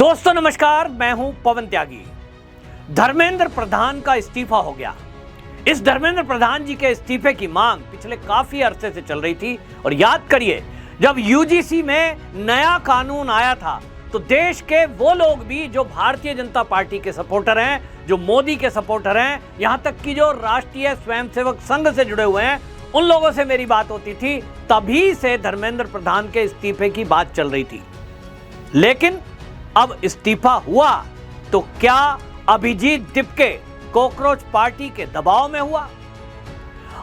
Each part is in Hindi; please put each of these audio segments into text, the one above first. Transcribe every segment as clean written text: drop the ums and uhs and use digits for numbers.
दोस्तों नमस्कार, मैं हूं पवन त्यागी। धर्मेंद्र प्रधान का इस्तीफा हो गया। इस धर्मेंद्र प्रधान जी के इस्तीफे की मांग पिछले काफी अरसे से चल रही थी। और याद करिए, जब यूजीसी में नया कानून आया था तो देश के वो लोग भी जो भारतीय जनता पार्टी के सपोर्टर हैं, जो मोदी के सपोर्टर हैं, यहां तक कि जो राष्ट्रीय स्वयंसेवक संघ से जुड़े हुए हैं, उन लोगों से मेरी बात होती थी। तभी से धर्मेंद्र प्रधान के इस्तीफे की बात चल रही थी। लेकिन अब इस्तीफा हुआ तो क्या अभिजीत दिपके कॉकरोच पार्टी के दबाव में हुआ?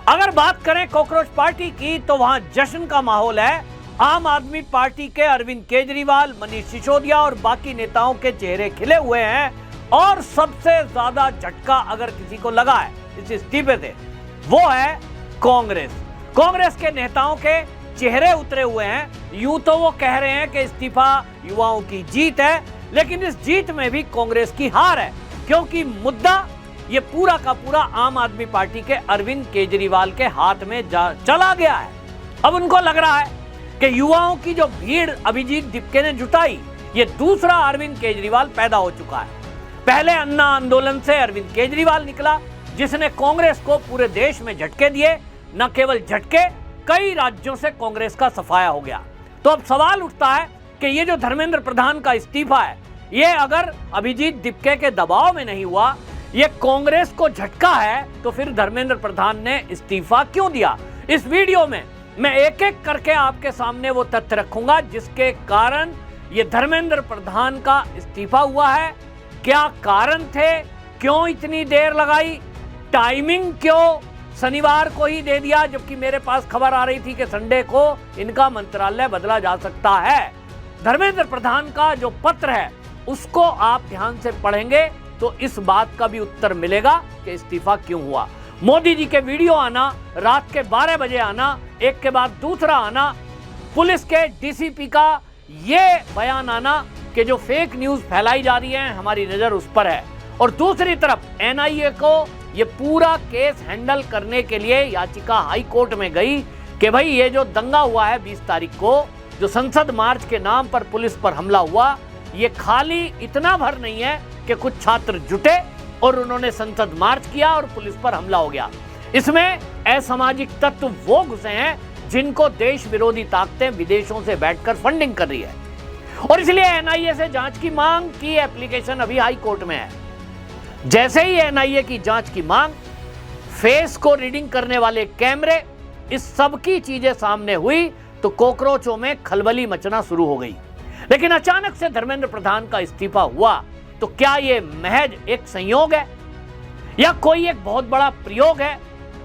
अगर बात करें कॉकरोच पार्टी की तो वहां जश्न का माहौल है। आम आदमी पार्टी के अरविंद केजरीवाल, मनीष सिसोदिया और बाकी नेताओं के चेहरे खिले हुए हैं। और सबसे ज्यादा झटका अगर किसी को लगा है इस इस्तीफे से, वो है कांग्रेस के नेताओं के चेहरे उतरे हुए हैं। यूं तो वो कह रहे हैं कि इस्तीफा युवाओं की जीत है, लेकिन इस जीत में भी कांग्रेस की हार है, क्योंकि मुद्दा ये पूरा का पूरा आम आदमी पार्टी के अरविंद केजरीवाल के हाथ में चला गया है। अब उनको लग रहा है कि युवाओं की जो भीड़ अभिजीत दिपके ने जुटाई, ये दूसरा अरविंद केजरीवाल पैदा हो चुका है। पहले अन्ना आंदोलन से अरविंद केजरीवाल निकला, जिसने कांग्रेस को पूरे देश में झटके दिए। न केवल झटके, कई राज्यों से कांग्रेस का सफाया हो गया। तो अब सवाल उठता है कि ये जो धर्मेंद्र प्रधान का इस्तीफा है, ये अगर अभिजीत दिपके के दबाव में नहीं हुआ, ये कांग्रेस को झटका है, तो फिर धर्मेंद्र प्रधान ने इस्तीफा क्यों दिया? इस वीडियो में मैं एक एक करके आपके सामने वो तथ्य रखूंगा जिसके कारण ये धर्मेंद्र प्रधान का इस्तीफा हुआ है। क्या कारण थे, क्यों इतनी देर लगाई, टाइमिंग क्यों शनिवार को ही दे दिया, जबकि मेरे पास खबर आ रही थी कि संडे को इनका मंत्रालय बदला जा सकता है। धर्मेंद्र प्रधान का जो पत्र है उसको आप ध्यान से पढ़ेंगे तो इस बात का भी उत्तर मिलेगा कि इस्तीफा क्यों हुआ। मोदी जी के वीडियो आना, रात के 12 बजे आना, एक के बाद दूसरा आना, पुलिस के डीसीपी का ये बयान आना कि जो फेक न्यूज फैलाई जा रही है, हमारी नजर उस पर है। और दूसरी तरफ एनआईए को ये पूरा केस हैंडल करने के लिए याचिका हाई कोर्ट में गई कि भाई ये जो दंगा हुआ है 20 तारीख को, जो संसद मार्च के नाम पर पुलिस पर हमला हुआ, ये खाली इतना भर नहीं है कि कुछ छात्र जुटे और उन्होंने संसद मार्च किया और पुलिस पर हमला हो गया। इसमें असामाजिक तत्व वो घुसे हैं जिनको देश विरोधी ताकतें विदेशों से बैठकर फंडिंग कर रही है। और इसलिए एनआईए से जांच की मांग की एप्लीकेशन अभी हाई कोर्ट में है। जैसे ही एनआईए की जांच की मांग, फेस को रीडिंग करने वाले कैमरे, इस सब की चीजें सामने हुई तो कॉकरोचों में खलबली मचना शुरू हो गई। लेकिन अचानक से धर्मेंद्र प्रधान का इस्तीफा हुआ तो क्या यह महज एक संयोग है, या कोई एक बहुत बड़ा प्रयोग है,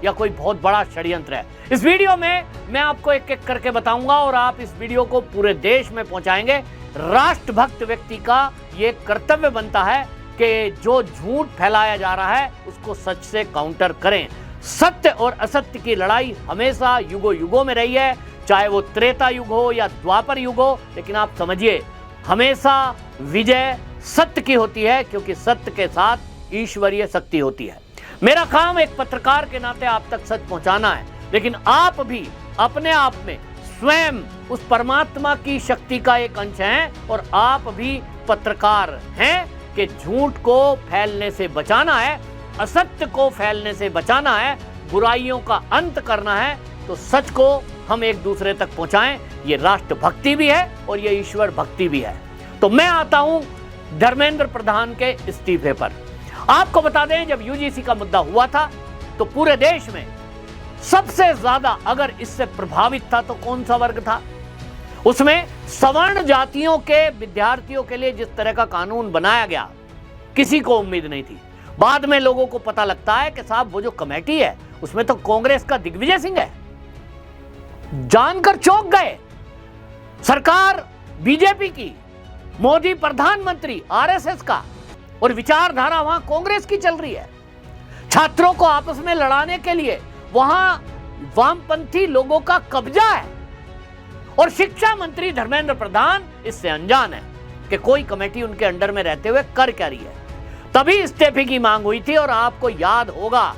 या कोई बहुत बड़ा षड्यंत्र है? इस वीडियो में मैं आपको एक एक करके बताऊंगा और आप इस वीडियो को पूरे देश में पहुंचाएंगे। राष्ट्रभक्त व्यक्ति का यह कर्तव्य बनता है कि जो झूठ फैलाया जा रहा है उसको सच से काउंटर करें। सत्य और असत्य की लड़ाई हमेशा युगों युगों में रही है, चाहे वो त्रेता युग हो या द्वापर युग हो, लेकिन आप समझिए हमेशा विजय सत्य की होती है, क्योंकि सत्य के साथ ईश्वरीय शक्ति होती है। मेरा काम एक पत्रकार के नाते आप तक सच पहुंचाना है, लेकिन आप भी अपने आप में स्वयं उस परमात्मा की शक्ति का एक अंश हैं और आप भी पत्रकार हैं कि झूठ को फैलने से बचाना है, असत्य को फैलने से बचाना है, बुराइयों का अंत करना है, तो सच को हम एक दूसरे तक पहुंचाएं। ये राष्ट्रभक्ति भी है और ये ईश्वर भक्ति भी है। तो मैं आता हूं धर्मेंद्र प्रधान के इस्तीफे पर। आपको बता दें, जब यूजीसी का मुद्दा हुआ था तो पूरे देश में सबसे ज्यादा अगर इससे प्रभावित था तो कौन सा वर्ग था? उसमें सवर्ण जातियों के विद्यार्थियों के लिए जिस तरह का कानून बनाया गया, किसी को उम्मीद नहीं थी। बाद में लोगों को पता लगता है कि साहब वो जो कमेटी है उसमें तो कांग्रेस का दिग्विजय सिंह है। जानकर चौंक गए। सरकार बीजेपी की, मोदी प्रधानमंत्री आरएसएस का, और विचारधारा वहां कांग्रेस की चल रही है। छात्रों को आपस में लड़ाने के लिए वहां वामपंथी लोगों का कब्जा है और शिक्षा मंत्री धर्मेंद्र प्रधान इससे अनजान है कि कोई कमेटी उनके अंडर में रहते हुए कर क्या रही है। तभी इस्तीफे की मांग हुई थी। और आपको याद होगा,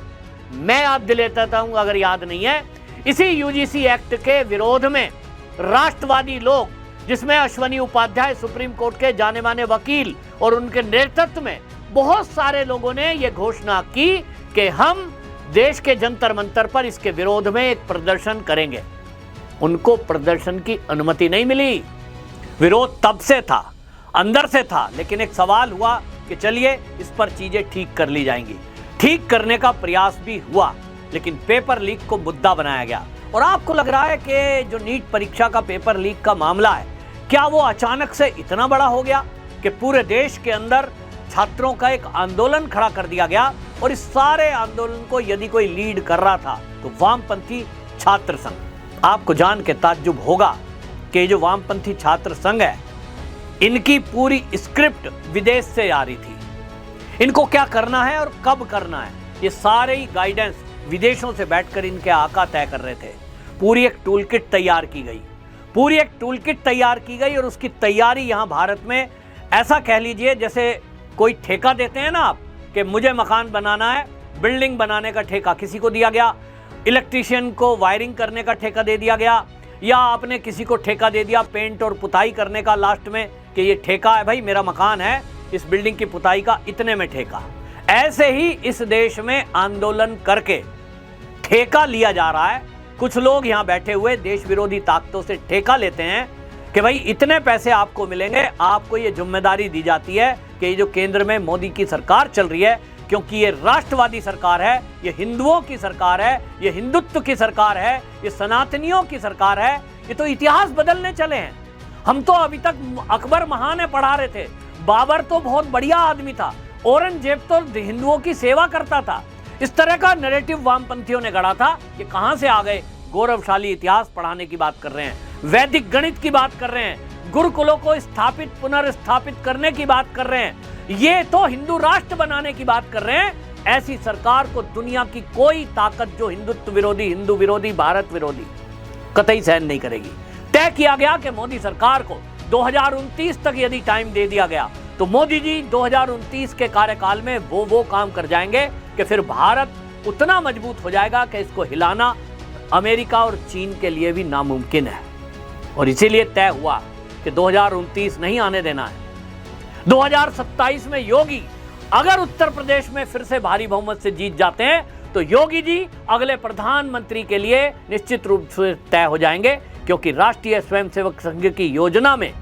मैं याद दिलाता हूं अगर याद नहीं है, इसी यूजीसी एक्ट के विरोध में राष्ट्रवादी लोग जिसमें अश्वनी उपाध्याय सुप्रीम कोर्ट के जाने माने वकील और उनके नेतृत्व में बहुत सारे लोगों ने यह घोषणा की कि हम देश के जंतर मंतर पर इसके विरोध में एक प्रदर्शन करेंगे। उनको प्रदर्शन की अनुमति नहीं मिली। विरोध तब से था, अंदर से था, लेकिन एक सवाल हुआ कि चलिए इस पर चीजें ठीक कर ली जाएंगी। ठीक करने का प्रयास भी हुआ, लेकिन पेपर लीक को मुद्दा बनाया गया। और आपको लग रहा है कि जो नीट परीक्षा का पेपर लीक का मामला है, क्या वो अचानक से इतना बड़ा हो गया कि पूरे देश के अंदर छात्रों का एक आंदोलन खड़ा कर दिया गया? और इस सारे आंदोलन को यदि कोई लीड कर रहा था तो वामपंथी छात्र संघ। आपको जान के ताज्जुब होगा कि जो वामपंथी छात्र संघ है, इनकी पूरी स्क्रिप्ट विदेश से आ रही थी। इनको क्या करना है और कब करना है, ये सारे ही गाइडेंस विदेशों से बैठकर इनके आका तय कर रहे थे। पूरी एक टूल किट तैयार की गई, पूरी एक टूल किट तैयार की गई। और उसकी तैयारी यहाँ भारत में ऐसा कह लीजिए जैसे कोई ठेका देते हैं ना आप, कि मुझे मकान बनाना है, बिल्डिंग बनाने का ठेका किसी को दिया गया, इलेक्ट्रीशियन को वायरिंग करने का ठेका दे दिया गया, या आपने किसी को ठेका दे दिया पेंट और पुताई करने का लास्ट में कि ये ठेका है भाई, मेरा मकान है, इस बिल्डिंग की पुताई का इतने में ठेका। ऐसे ही इस देश में आंदोलन करके ठेका लिया जा रहा है। कुछ लोग यहाँ बैठे हुए देश विरोधी ताकतों से ठेका लेते हैं कि भाई इतने पैसे आपको मिलेंगे, आपको ये जिम्मेदारी दी जाती है कि ये जो केंद्र में मोदी की सरकार चल रही है, क्योंकि ये राष्ट्रवादी सरकार है, ये हिंदुओं की सरकार है, ये हिंदुत्व की सरकार है, ये सनातनियों की सरकार है, ये तो इतिहास बदलने चले हैं। हम तो अभी तक अकबर महान है पढ़ा रहे थे, बाबर तो बहुत बढ़िया आदमी था, औरंगजेब तो हिंदुओं की सेवा करता था। इस तरह का नैरेटिव वामपंथियों ने गढ़ा था कि कहां से आ गए, गौरवशाली इतिहास पढ़ाने की बात कर रहे हैं, वैदिक गणित की बात कर रहे हैं, गुरुकुलों को स्थापित पुनर्स्थापित करने की बात कर रहे हैं, ये तो हिंदू राष्ट्र बनाने की बात कर रहे हैं। ऐसी सरकार को दुनिया की कोई ताकत जो हिंदुत्व विरोधी, हिंदू विरोधी, भारत विरोधी कतई सहन नहीं करेगी। तय किया गया कि मोदी सरकार को 2029 तक यदि टाइम दे दिया गया तो मोदी जी 2029 के कार्यकाल में वो काम कर जाएंगे कि फिर भारत उतना मजबूत हो जाएगा कि इसको हिलाना अमेरिका और चीन के लिए भी नामुमकिन है। और इसीलिए तय हुआ कि 2029 नहीं आने देना है। 2027 में योगी अगर उत्तर प्रदेश में फिर से भारी बहुमत से जीत जाते हैं तो योगी जी अगले प्रधानमंत्री के लिए निश्चित रूप से तय हो जाएंगे, क्योंकि राष्ट्रीय स्वयंसेवक संघ की योजना में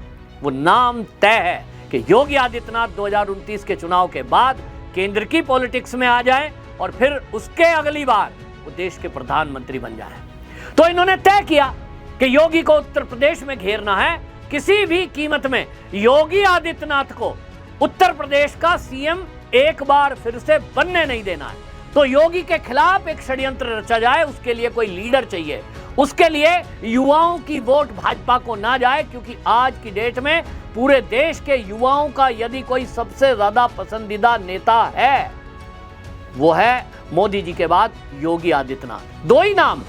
वो नाम तय है कि योगी आदित्यनाथ 2029 के चुनाव के बाद केंद्र की पॉलिटिक्स में आ जाएं और फिर उसके अगली बार वो देश के प्रधानमंत्री बन जाएं। तो इन्होंने तय किया कि योगी को उत्तर प्रदेश में घेरना है, किसी भी कीमत में योगी आदित्यनाथ को उत्तर प्रदेश का सीएम एक बार फिर से बनने नहीं देना है। तो योगी के खिलाफ एक षड्यंत्र रचा जाए, उसके लिए कोई लीडर चाहिए, उसके लिए युवाओं की वोट भाजपा को ना जाए, क्योंकि आज की डेट में पूरे देश के युवाओं का यदि कोई सबसे ज्यादा पसंदीदा नेता है वो है मोदी जी के बाद योगी आदित्यनाथ। दो ही नाम,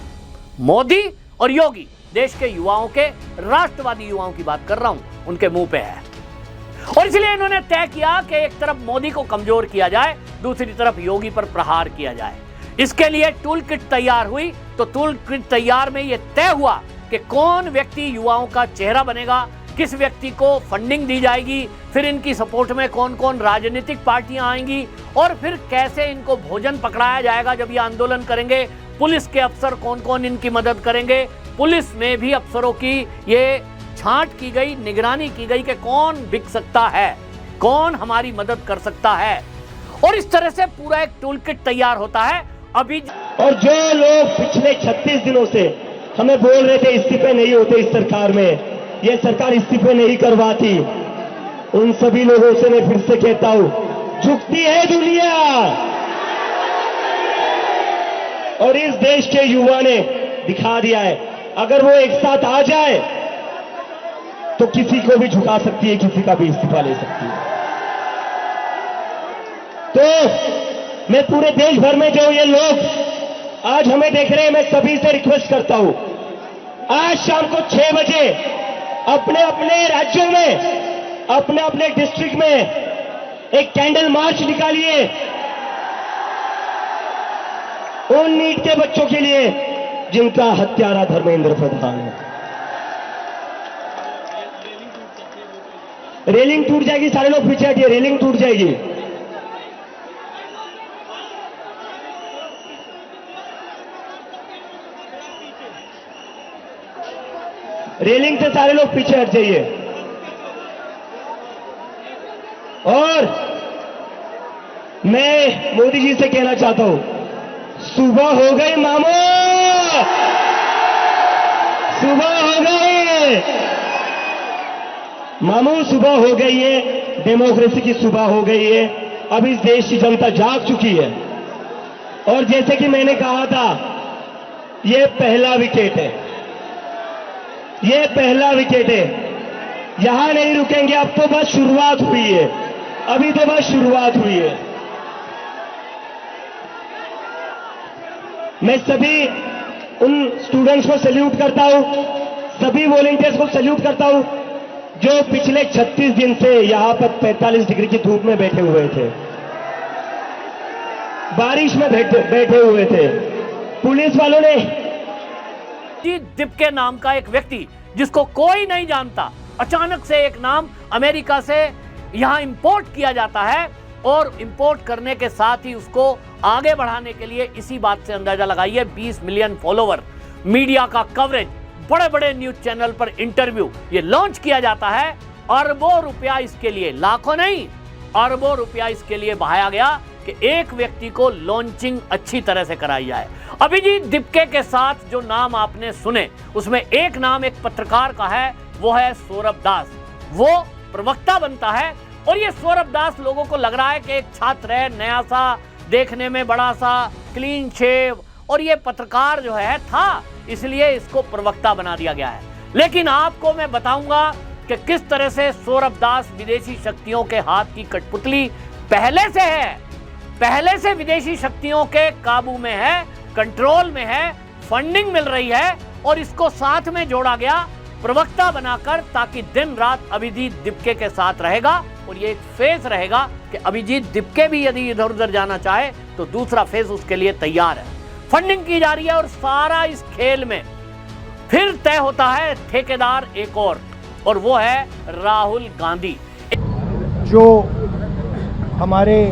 मोदी और योगी, देश के युवाओं के, राष्ट्रवादी युवाओं की बात कर रहा हूं, उनके मुंह पे है। और इसलिए इन्होंने तय किया कि एक तरफ मोदी को कमजोर किया जाए, दूसरी तरफ योगी पर प्रहार किया जाए। इसके लिए टूल किट तैयार हुई। तो टूल किट तैयार में यह तय हुआ कि कौन व्यक्ति युवाओं का चेहरा बनेगा, किस व्यक्ति को फंडिंग दी जाएगी, फिर इनकी सपोर्ट में कौन कौन राजनीतिक पार्टियां आएंगी, और फिर कैसे इनको भोजन पकड़ाया जाएगा जब ये आंदोलन करेंगे, पुलिस के अफसर कौन कौन इनकी मदद करेंगे। पुलिस में भी अफसरों की ये छांट की गई, निगरानी की गई कि कौन बिक सकता है, कौन हमारी मदद कर सकता है, और इस तरह से पूरा एक टूल किट तैयार होता है। अभी और जो लोग पिछले 36 दिनों से हमें बोल रहे थे इस्तीफे नहीं होते इस सरकार में, ये सरकार इस्तीफे नहीं करवाती, उन सभी लोगों से मैं फिर से कहता हूं, झुकती है दुनिया। और इस देश के युवा ने दिखा दिया है, अगर वो एक साथ आ जाए तो किसी को भी झुका सकती है, किसी का भी इस्तीफा ले सकती है। तो मैं पूरे देश भर में जो ये लोग आज हमें देख रहे हैं, मैं सभी से रिक्वेस्ट करता हूं, आज शाम को 6 बजे अपने अपने राज्यों में, अपने अपने डिस्ट्रिक्ट में एक कैंडल मार्च निकालिए उन नीट के बच्चों के लिए जिनका हत्यारा धर्मेंद्र प्रधान है। रेलिंग टूट जाएगी, सारे लोग पीछे हटिए, रेलिंग टूट जाएगी। रेलिंग से सारे लोग पीछे हट जाइए। और मैं मोदी जी से कहना चाहता हूं, सुबह हो गई मामू, सुबह हो गई मामू, सुबह हो गई है, डेमोक्रेसी की सुबह हो गई है। अब इस देश की जनता जाग चुकी है। और जैसे कि मैंने कहा था, यह पहला विकेट है, यह पहला विकेट है। यहां नहीं रुकेंगे, अब तो बस शुरुआत हुई है, अभी तो बस शुरुआत हुई है। मैं सभी उन स्टूडेंट्स को सैल्यूट करता हूं, सभी वॉलंटियर्स को सैल्यूट करता हूं जो पिछले 36 दिन से यहां पर 45 डिग्री की धूप में बैठे हुए थे, बारिश में बैठे हुए थे। पुलिस वालों ने दिप्के नाम का एक व्यक्ति जिसको कोई नहीं जानता, अचानक से एक नाम अमेरिका से यहां इंपोर्ट किया जाता है और इंपोर्ट करने के साथ ही उसको आगे बढ़ाने के लिए इसी बात से अंदाजा लगाइए 20 मिलियन फॉलोवर, मीडिया का कवरेज, बड़े बड़े न्यूज चैनल पर इंटरव्यू, ये लॉन्च किया जाता है। अरबों रुपया इसके लिए, लाखों नहीं अरबों रुपया इसके लिए बहाया गया कि एक व्यक्ति को लॉन्चिंग अच्छी तरह से कराई जाए। अभिजीत दिप्के के साथ जो नाम आपने सुने उसमें एक नाम एक पत्रकार का है, वो है सौरभ दास। वो प्रवक्ता बनता है और ये सौरभ दास लोगों को लग रहा है कि एक छात्र है, नया सा, देखने में बड़ा सा, क्लीन शेव, और ये पत्रकार जो है था, इसलिए इसको प्रवक्ता बना दिया गया है। लेकिन आपको मैं बताऊंगा कि किस तरह से सौरभ दास विदेशी शक्तियों के हाथ की कठपुतली पहले से है, पहले से विदेशी शक्तियों के काबू में है, कंट्रोल में है, फंडिंग मिल रही है और इसको साथ में जोड़ा गया प्रवक्ता बनाकर, ताकि दिन रात अभिजीत दिप्के के साथ रहेगा। और ये एक फेस रहेगा कि अभिजीत दिप्के भी यदि इधर उधर जाना चाहे तो दूसरा फेस उसके लिए तैयार है। फंडिंग की जा रही है और सारा इस खेल में फिर तय होता है ठेकेदार एक और वो है राहुल गांधी। जो हमारे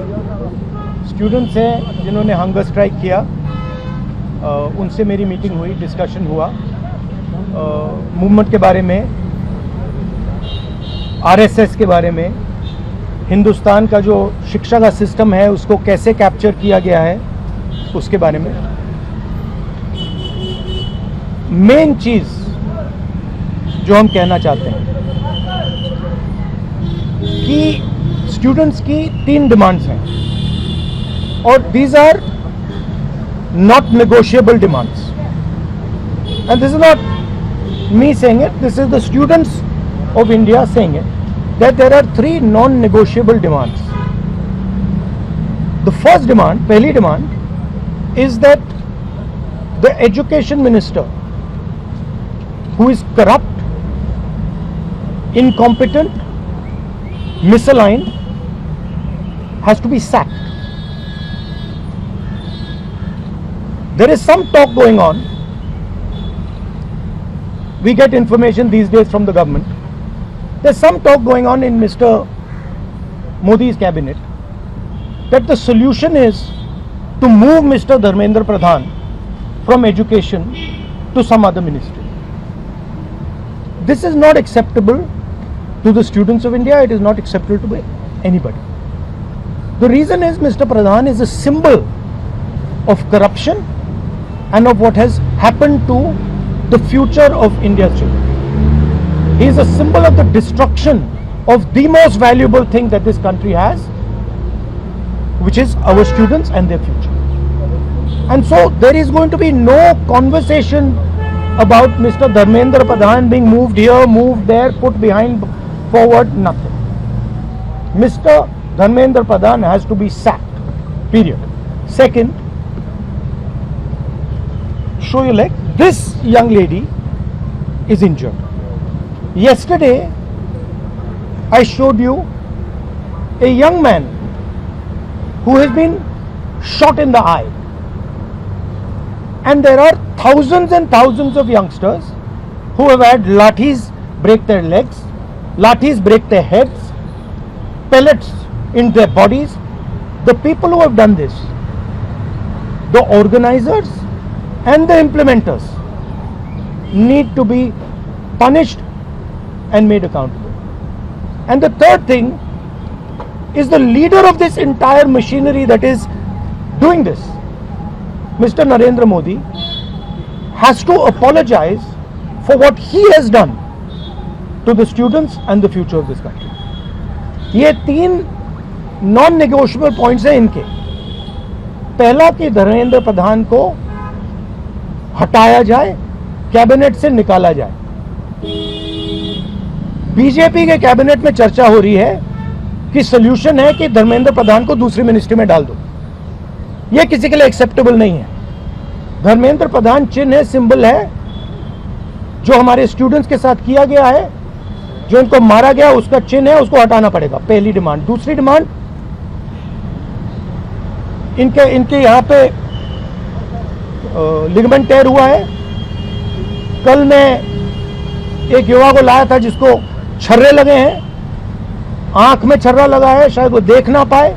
स्टूडेंट्स हैं जिन्होंने हंगर स्ट्राइक किया, उनसे मेरी मीटिंग हुई, डिस्कशन हुआ मूवमेंट के बारे में, आरएसएस के बारे में, हिंदुस्तान का जो शिक्षा का सिस्टम है उसको कैसे कैप्चर किया गया है उसके बारे में। मेन चीज जो हम कहना चाहते हैं कि स्टूडेंट्स की 3 डिमांड्स हैं और these are not negotiable demands, and this is not me saying it, this is the students of India saying it, that there are 3 non-negotiable demands. The first demand, pehli demand, is that the education minister, who is corrupt, incompetent, misaligned, has to be sacked. There is some talk going on. We get information these days from the government. There's some talk going on in Mr. Modi's cabinet that the solution is to move Mr. Dharmendra Pradhan from education to some other ministry. This is not acceptable to the students of India. It is not acceptable to anybody. The reason is Mr. Pradhan is a symbol of corruption and of what has happened to the future of India's children. He is a symbol of the destruction of the most valuable thing that this country has, which is our students and their future. And so there is going to be no conversation about Mr. Dharmendra Pradhan being moved here, moved there, put behind, forward, nothing. Mr. Dharmendra Pradhan has to be sacked, period. Second, show your leg. This young lady is injured. Yesterday, I showed you a young man who has been shot in the eye. And there are thousands and thousands of youngsters who have had lathis break their legs, lathis break their heads, pellets in their bodies. The people who have done this, the organizers and the implementers, need to be punished and made accountable. And the third thing is the leader of this entire machinery that is doing this, Mr. Narendra Modi, has to apologize for what he has done to the students and the future of this country. ये 3 नॉन नेगोशिएबल पॉइंट्स हैं इनके। पहला कि धर्मेंद्र प्रधान को हटाया जाए, कैबिनेट से निकाला जाए। बीजेपी के कैबिनेट में चर्चा हो रही है कि सॉल्यूशन है कि धर्मेंद्र प्रधान को दूसरी मिनिस्ट्री में डाल दो। यह किसी के लिए एक्सेप्टेबल नहीं है। धर्मेंद्र प्रधान चिन्ह है, सिंबल है, जो हमारे स्टूडेंट्स के साथ किया गया है, जो इनको मारा गया उसका चिन्ह है, उसको हटाना पड़ेगा। पहली डिमांड। दूसरी डिमांड, इनके यहां पे लिगामेंट टेयर हुआ है। कल मैं एक युवा को लाया था जिसको छर्रे लगे हैं, आंख में छर्रा लगा है, शायद वो देख ना पाए।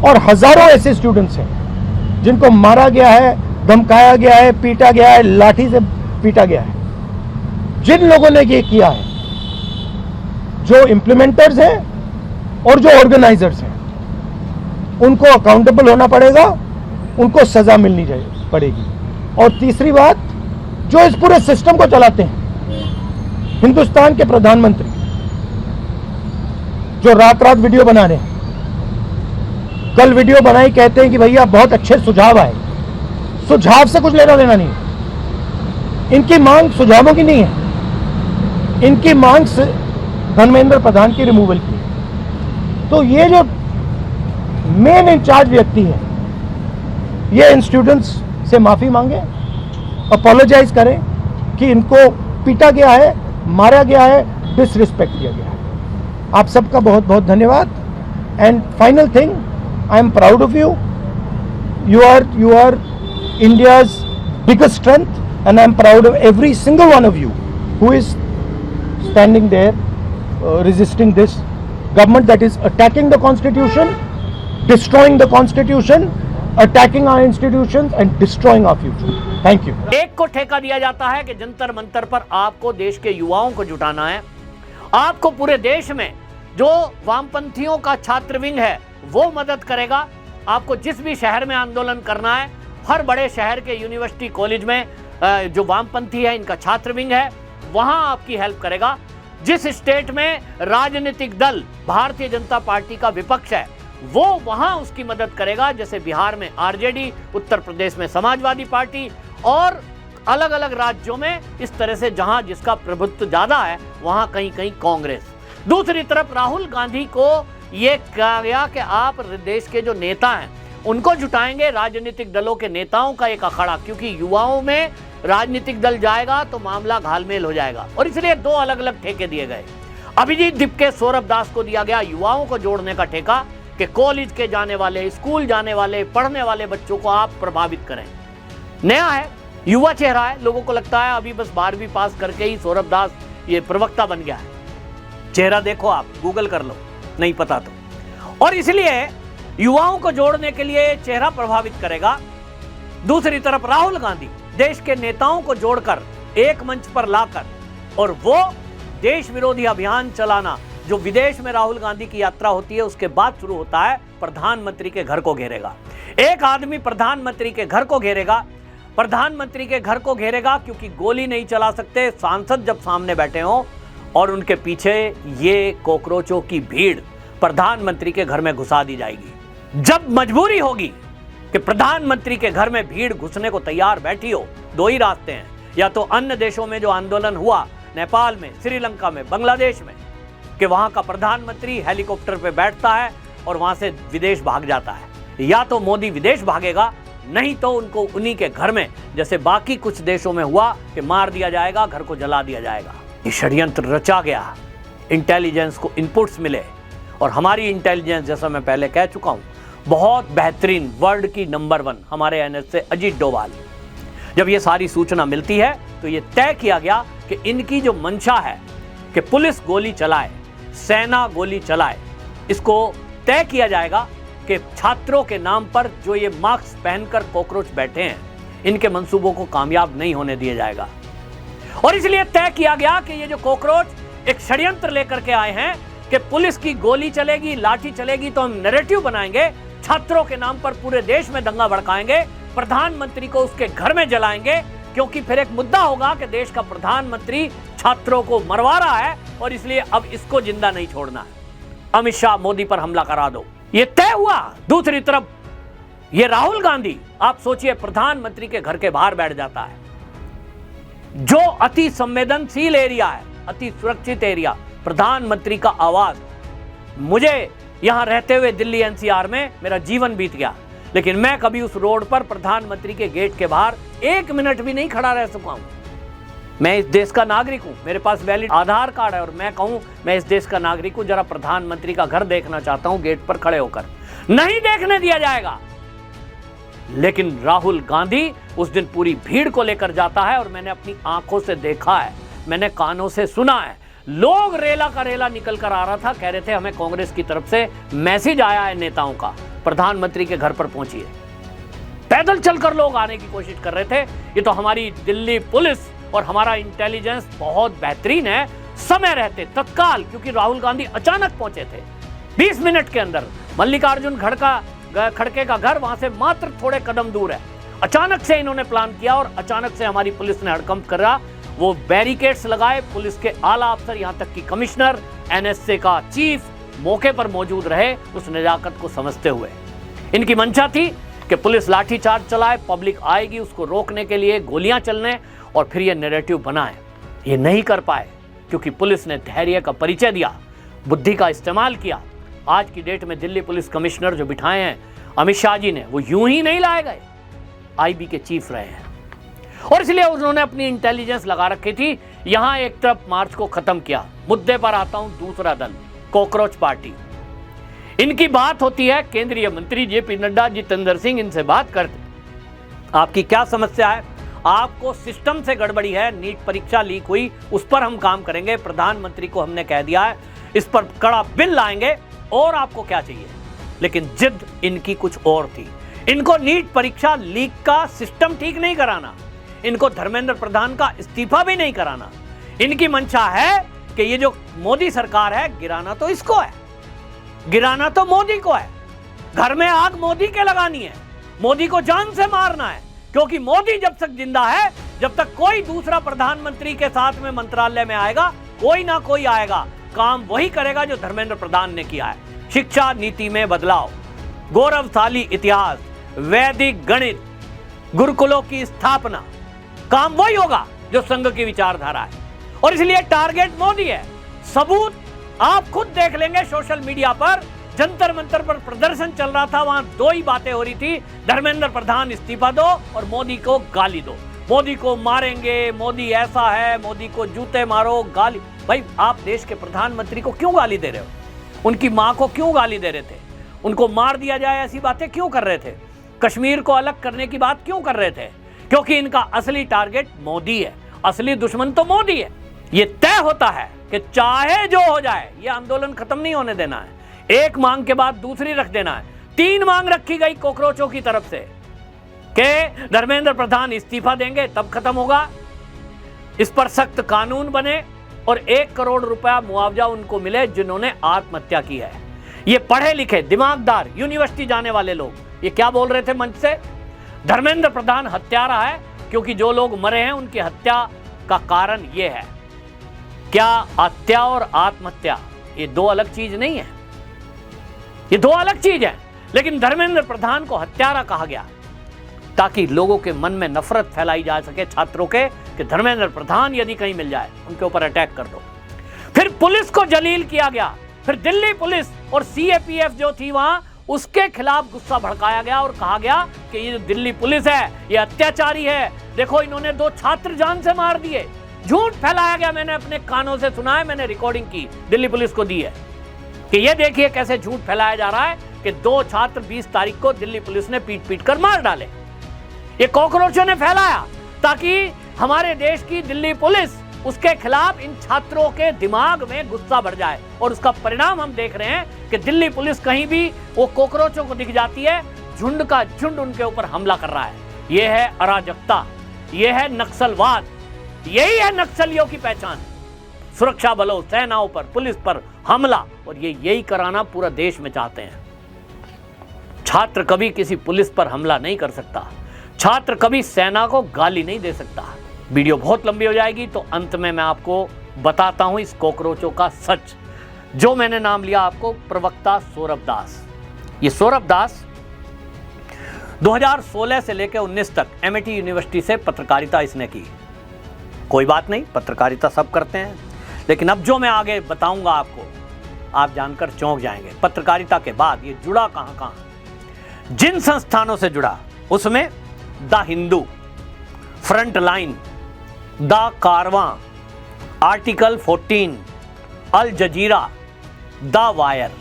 और हजारों ऐसे स्टूडेंट्स हैं जिनको मारा गया है, धमकाया गया है, पीटा गया है, लाठी से पीटा गया है। जिन लोगों ने ये किया है, जो इम्प्लीमेंटर्स हैं और जो ऑर्गेनाइजर्स हैं, उनको अकाउंटेबल होना पड़ेगा, उनको सजा मिलनी पड़ेगी। और तीसरी बात, जो इस पूरे सिस्टम को चलाते हैं, हिंदुस्तान के प्रधानमंत्री, जो रात रात वीडियो बना रहे हैं, कल वीडियो बनाई, कहते हैं कि भैया बहुत अच्छे सुझाव आए। सुझाव से कुछ लेना देना नहीं है। इनकी मांग सुझावों की नहीं है, इनकी मांग धर्मेंद्र प्रधान की रिमूवल की। तो ये जो मेन इंचार्ज व्यक्ति है, ये इन स्टूडेंट्स से माफी मांगे, अपोलोजाइज करें कि इनको पीटा गया है, मारा गया है, डिसरिस्पेक्ट किया गया है। आप सबका बहुत बहुत धन्यवाद। And final thing, I am proud of you. You are India's biggest strength and I am proud of every single one of you who is standing there resisting this government that is attacking the constitution, destroying the constitution, attacking our institutions and destroying our future. Thank you. एक को ठेका दिया जाता है कि जंतर मंतर पर आपको देश के युवाओं को जुटाना है। आपको पूरे देश में जो वामपंथियों का छात्र विंग है वो मदद करेगा। आपको जिस भी शहर में आंदोलन करना है, हर बड़े शहर के यूनिवर्सिटी कॉलेज में जो वामपंथी है, इनका छात्र विंग है, वहां आपकी हेल्प करेगा। जिस स्टेट में राजनीतिक दल भारतीय जनता पार्टी का विपक्ष है, वो वहां उसकी मदद करेगा। जैसे बिहार में आरजेडी, उत्तर प्रदेश में समाजवादी पार्टी और अलग अलग राज्यों में इस तरह से जहां जिसका प्रभुत्व ज्यादा है वहां कहीं कहीं कांग्रेस। दूसरी तरफ राहुल गांधी को यह कहा गया कि आप देश के जो नेता हैं उनको जुटाएंगे, राजनीतिक दलों के नेताओं का एक अखाड़ा, क्योंकि युवाओं में राजनीतिक दल जाएगा तो मामला घालमेल हो जाएगा। और इसलिए 2 अलग अलग ठेके दिए गए। अभिजीत दिपके, सौरभ दास को दिया गया युवाओं को जोड़ने का ठेका कि कॉलेज के जाने वाले, स्कूल जाने वाले, पढ़ने वाले बच्चों को आप प्रभावित करें। नया है, युवा चेहरा है, लोगों को लगता है अभी बस 12वीं पास करके ही सौरभ दास ये प्रवक्ता बन गया है। चेहरा देखो, आप गूगल कर लो, नहीं पता तो। और इसलिए युवाओं को जोड़ने के लिए चेहरा प्रभावित करेगा। दूसरी तरफ राहुल गांधी देश के नेताओं को जोड़कर एक मंच पर लाकर और वो देश विरोधी अभियान चलाना, जो विदेश में राहुल गांधी की यात्रा होती है उसके बाद शुरू होता है, प्रधानमंत्री के घर को घेरेगा। एक आदमी प्रधानमंत्री के घर को घेरेगा, प्रधानमंत्री के घर को घेरेगा क्योंकि गोली नहीं चला सकते सांसद जब सामने बैठे हों, और उनके पीछे ये कॉकरोचों की भीड़ प्रधानमंत्री के घर में घुसा दी जाएगी। जब मजबूरी होगी कि प्रधानमंत्री के घर में भीड़ घुसने को तैयार बैठी हो, 2 ही रास्ते हैं। या तो अन्य देशों में जो आंदोलन हुआ, नेपाल में, श्रीलंका में, बांग्लादेश में, कि वहां का प्रधानमंत्री हेलीकॉप्टर पे बैठता है और वहां से विदेश भाग जाता है। या तो मोदी विदेश भागेगा, नहीं तो उनको उन्हीं के घर में, जैसे बाकी कुछ देशों में हुआ, कि मार दिया जाएगा, घर को जला दिया जाएगा। ये षड्यंत्र रचा गया, इंटेलिजेंस को इनपुट्स मिले, और हमारी इंटेलिजेंस, जैसा मैं पहले कह चुका हूं, बहुत बेहतरीन, वर्ल्ड की नंबर 1 हमारे एनएस से अजीत डोभाल। जब ये सारी सूचना मिलती है तो ये तय किया गया कि इनकी जो मंशा है कि पुलिस गोली चलाए, सेना गोली चलाए, इसको तय किया जाएगा कि छात्रों के नाम पर जो ये मास्क पहनकर कॉकरोच बैठे हैं, इनके मंसूबों को कामयाब नहीं होने दिया जाएगा। और इसलिए तय किया गया कि ये जो कॉकरोच एक षड्यंत्र लेकर के आए हैं कि पुलिस की गोली चलेगी, लाठी चलेगी तो हम नैरेटिव बनाएंगे, छात्रों के नाम पर पूरे देश में दंगा भड़काएंगे, प्रधानमंत्री को उसके घर में जलाएंगे, क्योंकि फिर एक मुद्दा होगा कि देश का प्रधानमंत्री छात्रों को मरवा रहा है और इसलिए अब इसको जिंदा नहीं छोड़ना है। अमित शाह मोदी पर हमला करा दो, ये तय हुआ। दूसरी तरफ ये राहुल गांधी, आप सोचिए, प्रधानमंत्री के घर के बाहर बैठ जाता है, जो अति संवेदनशील एरिया है, अति सुरक्षित एरिया, प्रधानमंत्री का आवास। मुझे यहां रहते हुए दिल्ली एनसीआर में मेरा जीवन बीत गया, लेकिन मैं कभी उस रोड पर प्रधानमंत्री के गेट के बाहर 1 मिनट भी नहीं खड़ा रह सका हूं। मैं इस देश का नागरिक हूं, मेरे पास वैलिड आधार कार्ड है और मैं कहूं मैं इस देश का नागरिक हूं, जरा प्रधानमंत्री का घर देखना चाहता हूं गेट पर खड़े होकर, नहीं देखने दिया जाएगा। लेकिन राहुल गांधी उस दिन पूरी भीड़ को लेकर जाता है और मैंने अपनी आंखों से देखा है, मैंने कानों से सुना है। लोग रेला का रेला निकल कर आ रहा था, कह रहे थे हमें कांग्रेस की तरफ से मैसेज आया है नेताओं का, प्रधानमंत्री के घर पर पहुंचिए। पैदल चलकर लोग आने की कोशिश कर रहे थे। ये तो हमारी दिल्ली पुलिस और हमारा इंटेलिजेंस बहुत बेहतरीन है, समय रहते तत्काल, क्योंकि राहुल गांधी अचानक पहुंचे थे 20 मिनट के अंदर। मल्लिकार्जुन खड़के का घर वहां से मात्र थोड़े कदम दूर है। अचानक से इन्होंने प्लान किया और अचानक से हमारी पुलिस ने हड़कंप करा, वो बैरिकेड्स लगाए, पुलिस के आला अफसर यहां तक कि कमिश्नर, एनएसए का चीफ मौके पर मौजूद रहे, उस नजाकत को समझते हुए। इनकी मंशा थी कि पुलिस लाठीचार्ज चलाए, पब्लिक आएगी उसको रोकने के लिए, गोलियां चलने और फिर ये नैरेटिव बनाए। ये नहीं कर पाए क्योंकि पुलिस ने धैर्य का परिचय दिया, बुद्धि का इस्तेमाल किया। आज की डेट में दिल्ली पुलिस कमिश्नर जो बिठाए हैं अमित शाह जी ने, वो यूं ही नहीं लाए गए, आईबी के चीफ रहे हैं और इसलिए उन्होंने अपनी इंटेलिजेंस लगा रखी थी। यहां एक तरफ मार्च को खत्म किया। मुद्दे पर आता हूं, दूसरा दल कॉकरोच पार्टी, इनकी बात होती है, केंद्रीय मंत्री जेपी नड्डा, जितेंद्र सिंह इनसे बात करते, आपकी क्या समस्या है? आपको सिस्टम से गड़बड़ी है, नीट परीक्षा लीक हुई, उस पर हम काम करेंगे, प्रधानमंत्री को हमने कह दिया है, इस पर कड़ा बिल लाएंगे, और आपको क्या चाहिए? लेकिन जिद इनकी कुछ और थी। इनको नीट परीक्षा लीक का सिस्टम ठीक नहीं कराना, इनको धर्मेंद्र प्रधान का इस्तीफा भी नहीं कराना। इनकी मंशा है कि ये जो मोदी सरकार है, गिराना तो इसको है, गिराना तो मोदी को है, घर में आग मोदी के लगानी है, मोदी को जान से मारना है, क्योंकि मोदी जब तक जिंदा है, जब तक कोई दूसरा प्रधानमंत्री के साथ में मंत्रालय में आएगा, कोई ना कोई आएगा, काम वही करेगा जो धर्मेंद्र प्रधान ने किया है। शिक्षा नीति में बदलाव, गौरवशाली इतिहास, वैदिक गणित, गुरुकुलों की स्थापना, काम वही होगा जो संघ की विचारधारा है और इसलिए टारगेट मोदी है। सबूत आप खुद देख लेंगे, सोशल मीडिया पर जंतर मंतर पर प्रदर्शन चल रहा था, वहां 2 ही बातें हो रही थी, धर्मेंद्र प्रधान इस्तीफा दो और मोदी को गाली दो, मोदी को मारेंगे, मोदी ऐसा है, मोदी को जूते मारो, गाली। भाई आप देश के प्रधानमंत्री को क्यों गाली दे रहे हो? उनकी मां को क्यों गाली दे रहे थे? उनको मार दिया जाए ऐसी बातें क्यों कर रहे थे? कश्मीर को अलग करने की बात क्यों कर रहे थे? क्योंकि इनका असली टारगेट मोदी है, असली दुश्मन तो मोदी है। ये तय होता है कि चाहे जो हो जाए, ये आंदोलन खत्म नहीं होने देना है, एक मांग के बाद दूसरी रख देना है। 3 मांग रखी गई कॉकरोचों की तरफ से कि धर्मेंद्र प्रधान इस्तीफा देंगे तब खत्म होगा, इस पर सख्त कानून बने और 1 करोड़ रुपया मुआवजा उनको मिले जिन्होंने आत्महत्या की है। ये पढ़े लिखे दिमागदार यूनिवर्सिटी जाने वाले लोग ये क्या बोल रहे थे मंच से? धर्मेंद्र प्रधान हत्यारा है क्योंकि जो लोग मरे हैं उनकी हत्या का कारण ये है। क्या हत्या और आत्महत्या ये 2 अलग चीज नहीं है? ये 2 अलग चीज है। लेकिन धर्मेंद्र प्रधान को हत्यारा कहा गया ताकि लोगों के मन में नफरत फैलाई जा सके, छात्रों के, कि धर्मेंद्र प्रधान यदि कहीं मिल जाए उनके ऊपर अटैक कर दो। फिर पुलिस को जलील किया गया, फिर दिल्ली पुलिस और सीएपीएफ जो थी वहां, उसके खिलाफ गुस्सा भड़काया गया और कहा गया कि ये जो दिल्ली पुलिस है ये अत्याचारी है, देखो इन्होंने 2 छात्र जान से मार दिए। झूठ फैलाया गया, मैंने अपने कानों से सुना है, मैंने रिकॉर्डिंग की, दिल्ली पुलिस को दी है कि ये देखिए कैसे झूठ फैलाया जा रहा है कि 2 छात्र 20 तारीख को दिल्ली पुलिस ने पीट कर मार डाले। ये कॉकरोचों ने फैलाया ताकि हमारे देश की दिल्ली पुलिस उसके खिलाफ इन छात्रों के दिमाग में गुस्सा बढ़ जाए। और उसका परिणाम हम देख रहे हैं कि दिल्ली पुलिस कहीं भी वो कॉकरोचों को दिख जाती है, झुंड का झुंड उनके ऊपर हमला कर रहा है। यह है अराजकता, यह है नक्सलवाद, यही है नक्सलियों की पहचान। सुरक्षा बलों, सेनाओं पर, पुलिस पर हमला, और ये यही कराना पूरा देश में चाहते हैं। छात्र कभी किसी पुलिस पर हमला नहीं कर सकता, छात्र कभी सेना को गाली नहीं दे सकता। वीडियो बहुत लंबी हो जाएगी, तो अंत में मैं आपको बताता हूं इस कॉकरोचों का सच, जो मैंने नाम लिया आपको प्रवक्ता सौरभ दास। ये सौरभ दास 2016 से लेकर 19 तक एमआईटी यूनिवर्सिटी से पत्रकारिता इसने की। कोई बात नहीं, पत्रकारिता सब करते हैं, लेकिन अब जो मैं आगे बताऊंगा आपको, आप जानकर चौंक जाएंगे। पत्रकारिता के बाद ये जुड़ा कहां, जिन संस्थानों से जुड़ा उसमें the Hindu, Frontline, the Caravan, article 14, Al Jazeera, the Wire.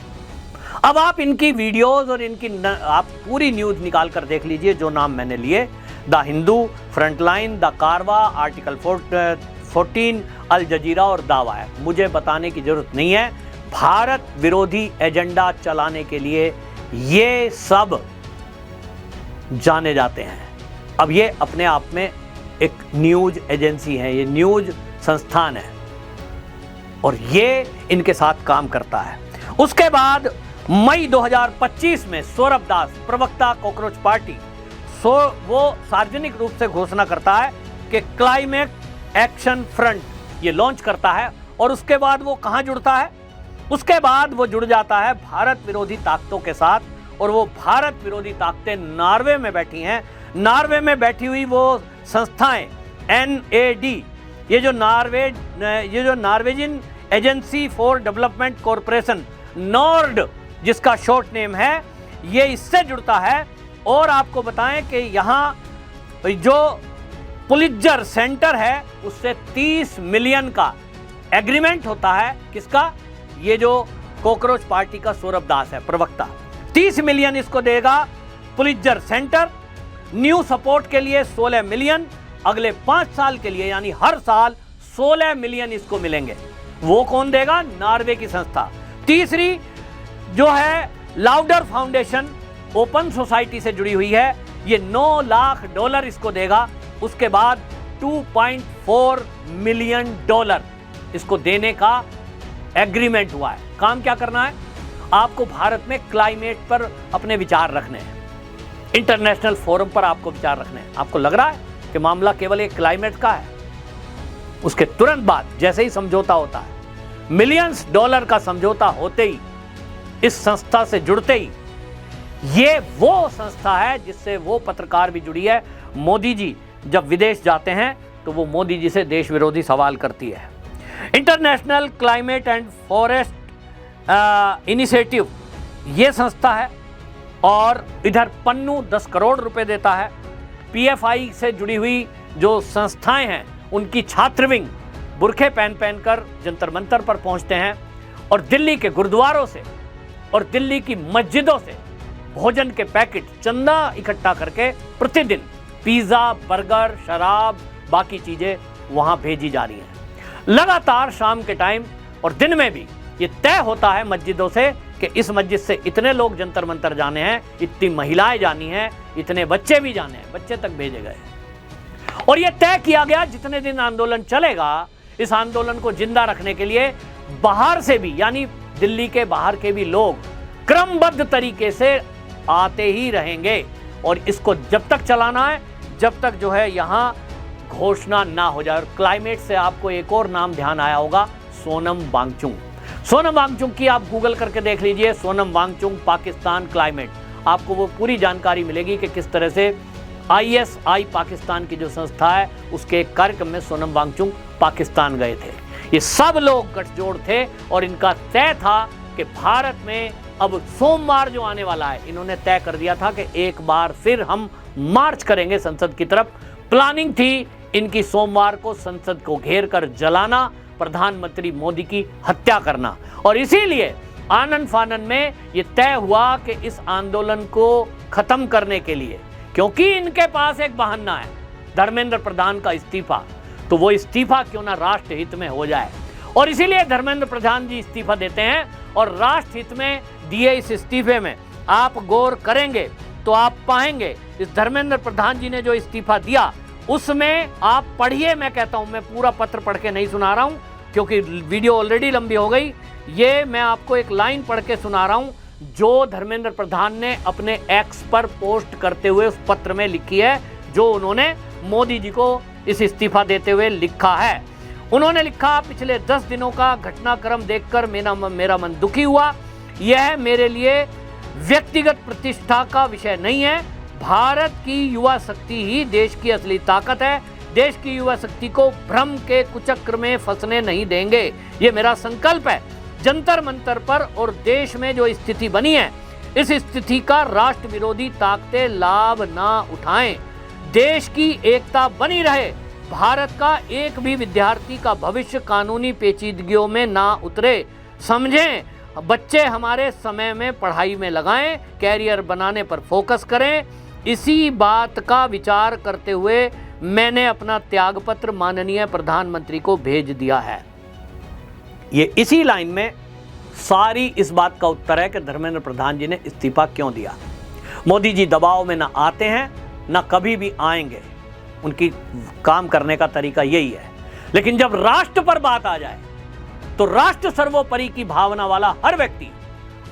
अब आप इनकी वीडियोस और इनकी आप पूरी न्यूज निकाल कर देख लीजिए, जो नाम मैंने लिए, the Hindu, Frontline, the कारवा, आर्टिकल 14, अल जजीरा और द वायर। मुझे बताने की जरूरत नहीं है, भारत विरोधी एजेंडा चलाने के लिए ये सब जाने जाते हैं। अब ये अपने आप में एक न्यूज एजेंसी है, ये न्यूज संस्थान है, और ये इनके साथ काम करता है। उसके बाद मई 2025 में सौरभ दास, प्रवक्ता कॉकरोच पार्टी, वो सार्वजनिक रूप से घोषणा करता है कि क्लाइमेट एक्शन फ्रंट ये लॉन्च करता है। और उसके बाद वो कहां जुड़ता है? उसके बाद वो जुड़ जाता है भारत विरोधी ताकतों के साथ, और वो भारत विरोधी ताकतें नॉर्वे में बैठी हैं। नॉर्वे में बैठी हुई वो संस्थाएं NAD, ये जो Norwegian agency for development corporation, Nord जिसका शॉर्ट नेम है, ये इससे जुड़ता है। और आपको बताएं कि यहाँ जो पुलित्जर सेंटर है उससे 30 मिलियन का एग्रीमेंट होता है। किसका? ये जो कॉकरोच पार्टी का सौरभ दास है, प्रवक्ता, 30 मिलियन इसको देगा पुलित्जर सेंटर। न्यू सपोर्ट के लिए 16 मिलियन, अगले 5 साल के लिए, यानी हर साल 16 मिलियन इसको मिलेंगे। वो कौन देगा? नॉर्वे की संस्था। तीसरी जो है लाउडर फाउंडेशन, ओपन सोसाइटी से जुड़ी हुई है, ये $9 लाख इसको देगा। उसके बाद $2.4 मिलियन इसको देने का एग्रीमेंट हुआ है। काम क्या करना है? आपको भारत में क्लाइमेट पर अपने विचार रखने हैं, इंटरनेशनल फोरम पर आपको विचार रखने हैं। आपको लग रहा है कि मामला केवल एक क्लाइमेट का है? उसके तुरंत बाद जैसे ही समझौता होता है, मिलियंस डॉलर का समझौता होते ही, इस संस्था से जुड़ते ही, ये वो संस्था है जिससे वो पत्रकार भी जुड़ी है। मोदी जी जब विदेश जाते हैं तो वो मोदी जी से देश विरोधी सवाल करती है। International climate and forest initiative ये संस्था है, और इधर पन्नू 10 करोड़ रुपए देता है। PFI से जुड़ी हुई जो संस्थाएं हैं उनकी छात्रविंग बुरखे पहन कर जंतर मंतर पर पहुंचते हैं, और दिल्ली के गुरुद्वारों से और दिल्ली की मस्जिदों से भोजन के पैकेट, चंदा इकट्ठा करके प्रतिदिन पिज्जा, बर्गर, शराब, बाकी चीजें वहां भेजी जा रही हैं। लगातार शाम के टाइम और दिन में भी ये तय होता है मस्जिदों से कि इस मस्जिद से इतने लोग जंतर मंतर जाने हैं, इतनी महिलाएं जानी हैं, इतने बच्चे भी जाने हैं, बच्चे तक भेजे गए। और ये तय किया गया जितने दिन आंदोलन चलेगा, इस आंदोलन को जिंदा रखने के लिए बाहर से भी, यानी दिल्ली के बाहर के भी लोग क्रमबद्ध तरीके से आते ही रहेंगे। और इसको जब तक चलाना है, जब तक जो है यहाँ घोषणा ना हो जाए। और क्लाइमेट से आपको एक और नाम ध्यान आया होगा, सोनम वांगचुक। सोनम वांगचुक की आप गूगल करके देख लीजिए, सोनम वांगचुक पाकिस्तान क्लाइमेट, आपको वो पूरी जानकारी मिलेगी कि किस तरह से ISI पाकिस्तान की जो संस्था है उसके एक कार्यक्रम में सोनम वांगचुक पाकिस्तान गए थे। ये सब लोग गठजोड़ थे और इनका तय था कि भारत में अब सोमवार जो आने वाला है, इन्होंने तय कर दिया था कि एक बार फिर हम मार्च करेंगे संसद की तरफ। प्लानिंग थी इनकी सोमवार को संसद को घेर कर जलाना, प्रधानमंत्री मोदी की हत्या करना। और इसीलिए आनन फानन में यह तय हुआ कि इस आंदोलन को खत्म करने के लिए, क्योंकि इनके पास एक बहाना है, धर्मेंद्र प्रधान का इस्तीफा, तो वो इस्तीफा क्यों ना राष्ट्र हित में हो जाए। और इसीलिए धर्मेंद्र प्रधान जी इस्तीफा देते हैं। और राष्ट्र हित में दिए इस इस्तीफे में आप गौर करेंगे तो आप पाएंगे इस धर्मेंद्र प्रधान जी ने जो इस्तीफा दिया उसमें आप पढ़िए, मैं कहता हूं, मैं पूरा पत्र पढ़ के नहीं सुना रहा हूं क्योंकि वीडियो ऑलरेडी लंबी हो गई। ये मैं आपको एक लाइन पढ़ के सुना रहा हूं जो धर्मेंद्र प्रधान ने अपने एक्स पर पोस्ट करते हुए उस पत्र में लिखी है, जो उन्होंने मोदी जी को इस इस्तीफा देते हुए लिखा है। उन्होंने लिखा, पिछले 10 दिनों का घटनाक्रम देखकर मेरा मन दुखी हुआ। यह मेरे लिए व्यक्तिगत प्रतिष्ठा का विषय नहीं है। भारत की युवा शक्ति ही देश की असली ताकत है। देश की युवा शक्ति को भ्रम के कुचक्र में फंसने नहीं देंगे, ये मेरा संकल्प है। जंतर मंतर पर और देश में जो स्थिति बनी है, इस स्थिति का राष्ट्र विरोधी ताकतें लाभ ना उठाएं। देश की एकता बनी रहे। भारत का एक भी विद्यार्थी का भविष्य कानूनी पेचीदगियों में ना उतरे। समझें, बच्चे हमारे समय में पढ़ाई में लगाएं, कैरियर बनाने पर फोकस करें। इसी बात का विचार करते हुए मैंने अपना त्यागपत्र माननीय प्रधानमंत्री को भेज दिया है। ये इसी लाइन में सारी इस बात का उत्तर है कि धर्मेंद्र प्रधान जी ने इस्तीफा क्यों दिया। मोदी जी दबाव में ना आते हैं, ना कभी भी आएंगे। उनकी काम करने का तरीका यही है। लेकिन जब राष्ट्र पर बात आ जाए तो राष्ट्र सर्वोपरि की भावना वाला हर व्यक्ति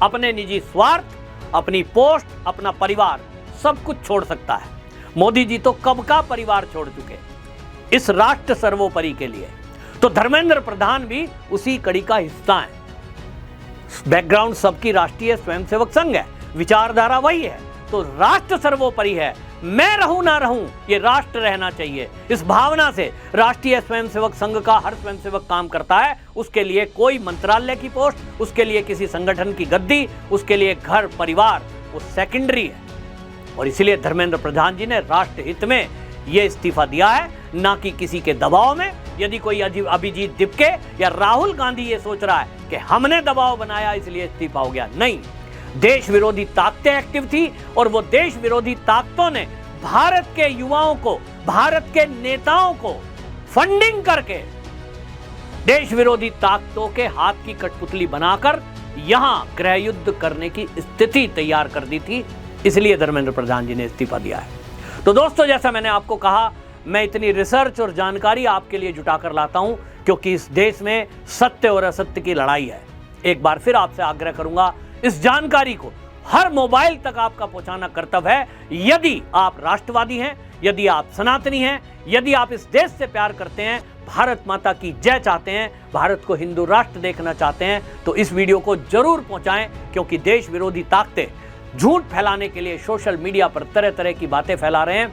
अपने निजी स्वार्थ, अपनी पोस्ट, अपना परिवार सब कुछ छोड़ सकता है। मोदी जी तो कब का परिवार छोड़ चुके इस राष्ट्र सर्वोपरि के लिए। तो धर्मेंद्र प्रधान भी उसी कड़ी का हिस्सा है। बैकग्राउंड सबकी राष्ट्रीय स्वयंसेवक संघ है, विचारधारा वही है। तो राष्ट्र सर्वोपरि है, मैं रहूं ना रहूं, ये राष्ट्र रहना चाहिए। इस भावना से राष्ट्रीय स्वयंसेवक संघ का हर स्वयंसेवक काम करता है। उसके लिए कोई मंत्रालय की पोस्ट, उसके लिए किसी संगठन की गद्दी, उसके लिए घर परिवार वो सेकेंडरी है। और इसलिए धर्मेंद्र प्रधान जी ने राष्ट्र हित में ये इस्तीफा दिया है, ना कि किसी के दबाव में। यदि कोई अभिजीत दिपके या राहुल गांधी ये सोच रहा है कि हमने दबाव बनाया इसलिए इस्तीफा हो गया, नहीं। देश विरोधी ताकतें एक्टिव थी और वो देश विरोधी ताकतों ने भारत के युवाओं को, भारत के नेताओं को फंडिंग करके देश विरोधी ताकतों के हाथ की कठपुतली बनाकर यहां गृह युद्ध करने की स्थिति तैयार कर दी थी। इसलिए धर्मेंद्र प्रधान जी ने इस्तीफा दिया है। तो दोस्तों, जैसा मैंने आपको कहा, मैं इतनी रिसर्च और जानकारी आपके लिए जुटाकर लाता हूं क्योंकि इस देश में सत्य और असत्य की लड़ाई है। एक बार फिर आपसे आग्रह करूंगा, इस जानकारी को हर मोबाइल तक आपका पहुंचाना कर्तव्य है। यदि आप राष्ट्रवादी हैं, यदि आप सनातनी हैं, यदि आप इस देश से प्यार करते हैं, भारत माता की जय चाहते हैं, भारत को हिंदू राष्ट्र देखना चाहते हैं, तो इस वीडियो को जरूर पहुंचाएं क्योंकि देश विरोधी ताकतें झूठ फैलाने के लिए सोशल मीडिया पर तरह तरह की बातें फैला रहे हैं।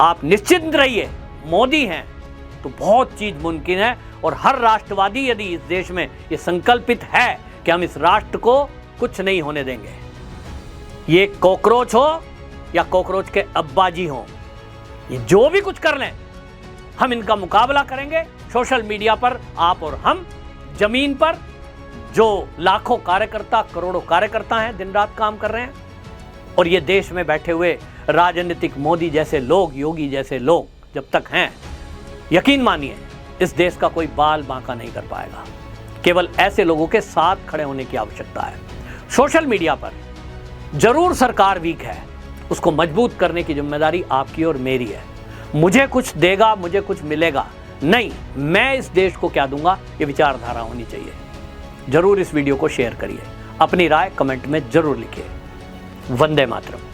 आप निश्चिंत रहिए, मोदी हैं तो बहुत चीज मुमकिन है। और हर राष्ट्रवादी यदि इस देश में ये संकल्पित है कि हम इस राष्ट्र को कुछ नहीं होने देंगे, ये कॉकरोच हो या कॉकरोच के अब्बाजी हो, ये जो भी कुछ कर लें, हम इनका मुकाबला करेंगे। सोशल मीडिया पर आप और हम, जमीन पर जो लाखों कार्यकर्ता, करोड़ों कार्यकर्ता हैं, दिन रात काम कर रहे हैं। और ये देश में बैठे हुए राजनीतिक मोदी जैसे लोग, योगी जैसे लोग जब तक हैं, यकीन मानिए इस देश का कोई बाल बांका नहीं कर पाएगा। केवल ऐसे लोगों के साथ खड़े होने की आवश्यकता है। सोशल मीडिया पर जरूर सरकार वीक है, उसको मजबूत करने की जिम्मेदारी आपकी और मेरी है। मुझे कुछ देगा, मुझे कुछ मिलेगा नहीं, मैं इस देश को क्या दूंगा, ये विचारधारा होनी चाहिए। जरूर इस वीडियो को शेयर करिए, अपनी राय कमेंट में जरूर लिखिए। वंदे मातरम।